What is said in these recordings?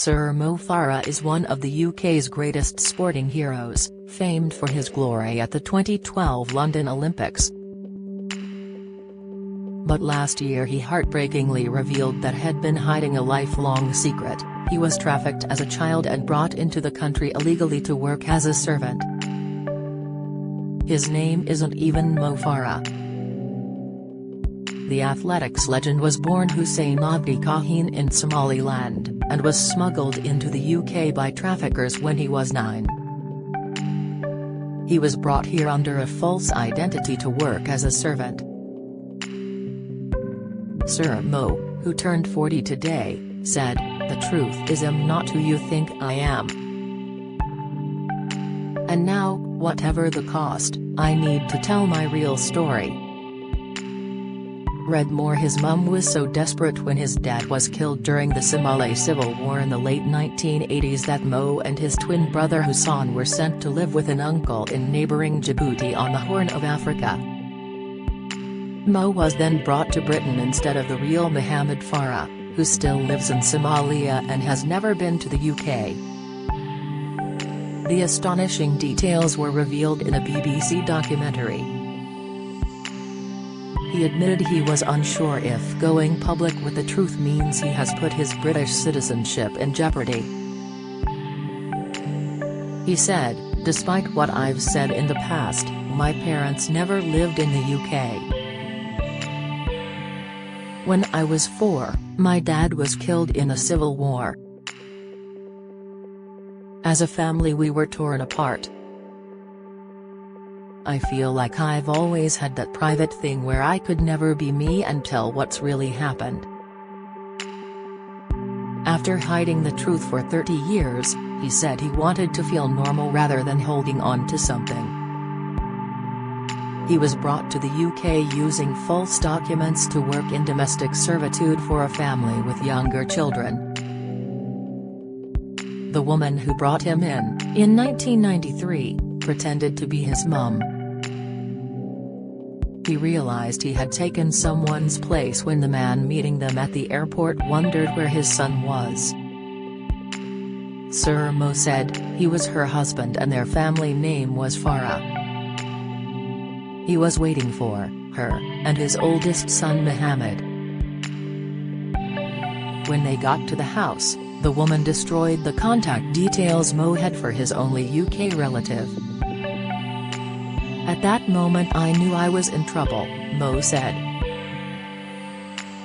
Sir Mo Farah is one of the UK's greatest sporting heroes, famed for his glory at the 2012 London Olympics. But last year he heartbreakingly revealed that had been hiding a lifelong secret. He was trafficked as a child and brought into the country illegally to work as a servant. His name isn't even Mo Farah. The athletics legend was born Hussein Abdi Kahin in Somaliland, and was smuggled into the UK by traffickers when he was 9. He was brought here under a false identity to work as a servant. Sir Mo, who turned 40 today, said, "The truth is I'm not who you think I am. And now, whatever the cost, I need to tell my real story." Read more. His mum was so desperate when his dad was killed during the Somali Civil War in the late 1980s that Mo and his twin brother Hussein were sent to live with an uncle in neighbouring Djibouti on the Horn of Africa. Mo was then brought to Britain instead of the real Mohammed Farah, who still lives in Somalia and has never been to the UK. The astonishing details were revealed in a BBC documentary. He admitted he was unsure if going public with the truth means he has put his British citizenship in jeopardy. He said, "Despite what I've said in the past, my parents never lived in the UK. When I was 4, my dad was killed in a civil war. As a family we were torn apart. I feel like I've always had that private thing where I could never be me and tell what's really happened." After hiding the truth for 30 years, he said he wanted to feel normal rather than holding on to something. He was brought to the UK using false documents to work in domestic servitude for a family with younger children. The woman who brought him in 1993, pretended to be his mum. He realized he had taken someone's place when the man meeting them at the airport wondered where his son was. Sir Mo said, he was her husband and their family name was Farah. He was waiting for her and his oldest son Mohammed. When they got to the house, the woman destroyed the contact details Mo had for his only UK relative. "At that moment I knew I was in trouble," Mo said.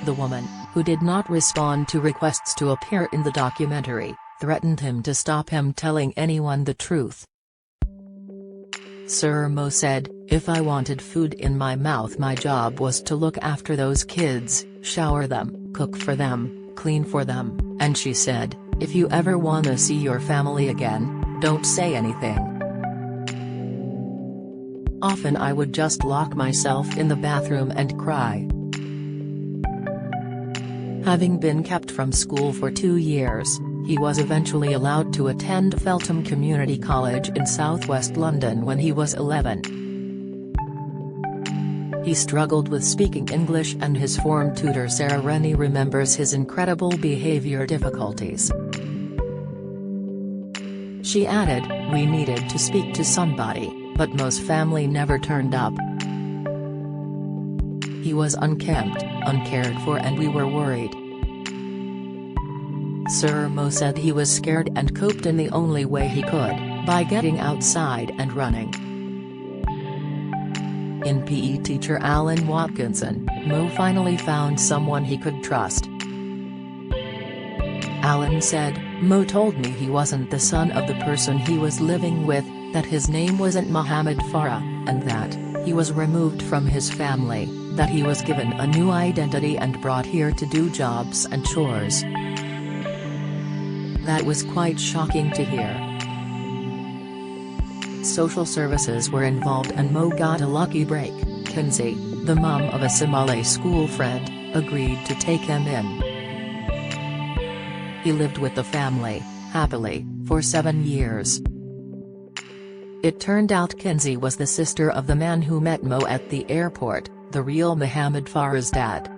The woman, who did not respond to requests to appear in the documentary, threatened him to stop him telling anyone the truth. Sir Mo said, "If I wanted food in my mouth my job was to look after those kids, shower them, cook for them, clean for them," and she said, "If you ever wanna see your family again, don't say anything." Often I would just lock myself in the bathroom and cry. Having been kept from school for 2 years, he was eventually allowed to attend Feltham Community College in southwest London when he was 11. He struggled with speaking English and his form tutor Sarah Rennie remembers his incredible behaviour difficulties. She added, "We needed to speak to somebody, but Mo's family never turned up. He was unkempt, uncared for and we were worried." Sir Mo said he was scared and coped in the only way he could, by getting outside and running. In PE teacher Alan Watkinson, Mo finally found someone he could trust. Alan said, "Mo told me he wasn't the son of the person he was living with, that his name wasn't Mohammed Farah, and that he was removed from his family, that he was given a new identity and brought here to do jobs and chores." That was quite shocking to hear. Social services were involved and Mo got a lucky break. Kinsey, the mum of a Somali school friend, agreed to take him in. He lived with the family, happily, for 7 years. It turned out Kinsey was the sister of the man who met Mo at the airport, the real Mohammed Farah's dad.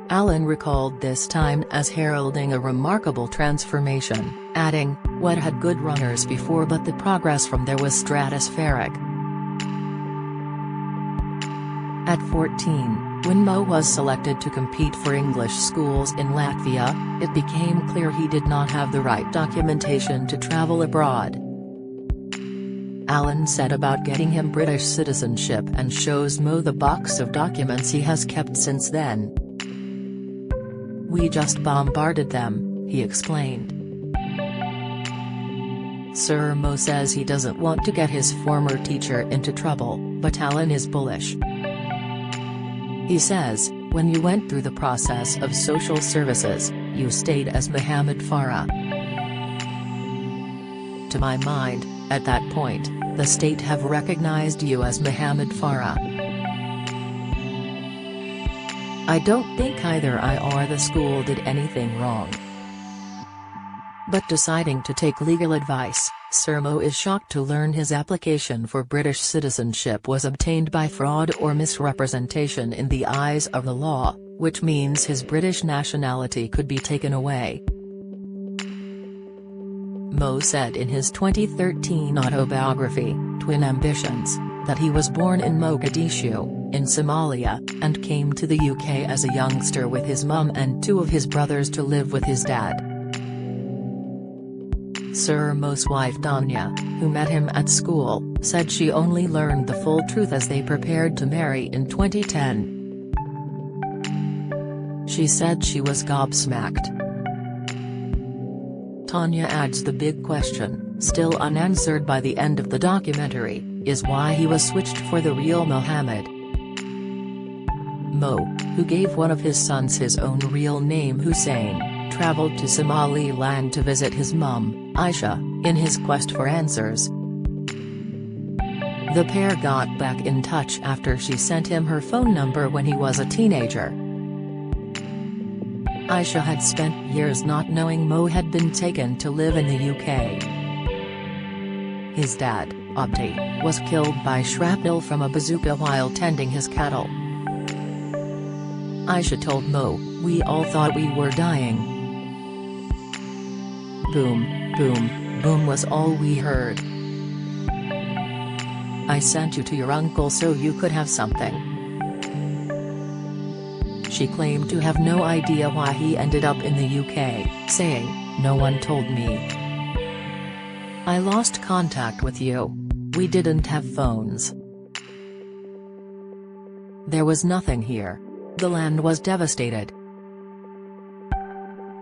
Alan recalled this time as heralding a remarkable transformation, adding, "What had good runners before, but the progress from there was stratospheric." At 14, when Mo was selected to compete for English schools in Latvia, it became clear he did not have the right documentation to travel abroad. Alan said about getting him British citizenship and shows Mo the box of documents he has kept since then. "We just bombarded them," he explained. Sir Mo says he doesn't want to get his former teacher into trouble, but Alan is bullish. He says, "When you went through the process of social services, you stayed as Mohammed Farah. To my mind, at that point, the state have recognized you as Mohammed Farah. I don't think either I or the school did anything wrong." But deciding to take legal advice, Sir Mo is shocked to learn his application for British citizenship was obtained by fraud or misrepresentation in the eyes of the law, which means his British nationality could be taken away. Mo said in his 2013 autobiography, Twin Ambitions, that he was born in Mogadishu, in Somalia, and came to the UK as a youngster with his mum and two of his brothers to live with his dad. Sir Mo's wife Danya, who met him at school, said she only learned the full truth as they prepared to marry in 2010. She said she was gobsmacked. Tanya adds the big question, still unanswered by the end of the documentary, is why he was switched for the real Mohammed. Mo, who gave one of his sons his own real name Hussein, traveled to Somaliland to visit his mum, Aisha, in his quest for answers. The pair got back in touch after she sent him her phone number when he was a teenager. Aisha had spent years not knowing Mo had been taken to live in the UK. His dad, Abdi, was killed by shrapnel from a bazooka while tending his cattle. Aisha told Mo, "We all thought we were dying. Boom, boom, boom was all we heard. I sent you to your uncle so you could have something." She claimed to have no idea why he ended up in the UK, saying, "No one told me. I lost contact with you. We didn't have phones. There was nothing here. The land was devastated."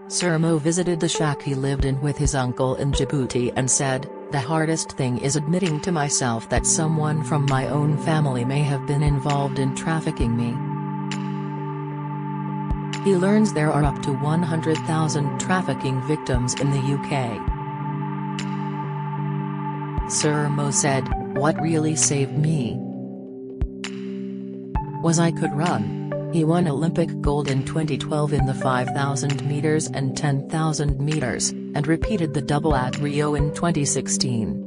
Sir Mo visited the shack he lived in with his uncle in Djibouti and said, "The hardest thing is admitting to myself that someone from my own family may have been involved in trafficking me." He learns there are up to 100,000 trafficking victims in the UK. Sir Mo said, "What really saved me was I could run." He won Olympic gold in 2012 in the 5,000 meters and 10,000 meters, and repeated the double at Rio in 2016.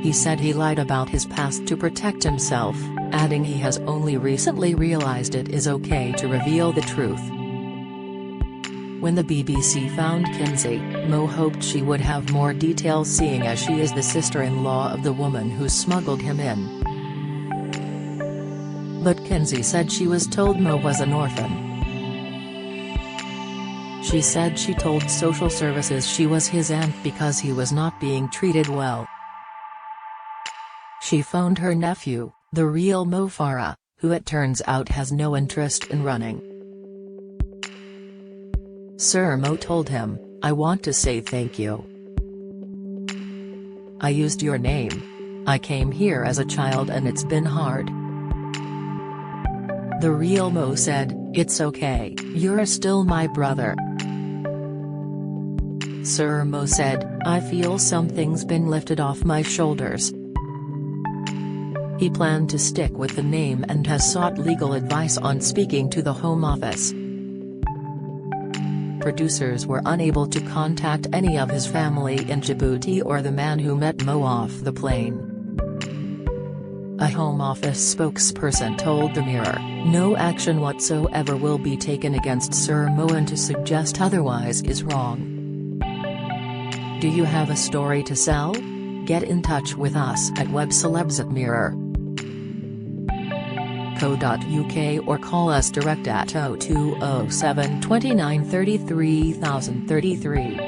He said he lied about his past to protect himself, adding he has only recently realized it is okay to reveal the truth. When the BBC found Kinsey, Mo hoped she would have more details seeing as she is the sister-in-law of the woman who smuggled him in. But Kinsey said she was told Mo was an orphan. She said she told social services she was his aunt because he was not being treated well. She phoned her nephew, the real Mo Farah, who it turns out has no interest in running. Sir Mo told him, "I want to say thank you. I used your name. I came here as a child and it's been hard." The real Mo said, "It's okay, you're still my brother." Sir Mo said, "I feel something's been lifted off my shoulders." He planned to stick with the name and has sought legal advice on speaking to the Home Office. Producers were unable to contact any of his family in Djibouti or the man who met Mo off the plane. A Home Office spokesperson told the Mirror, "No action whatsoever will be taken against Sir Mo, and to suggest otherwise is wrong." Do you have a story to sell? Get in touch with us at webcelebs@mirror.co.uk or call us direct at 0207 29 33 033.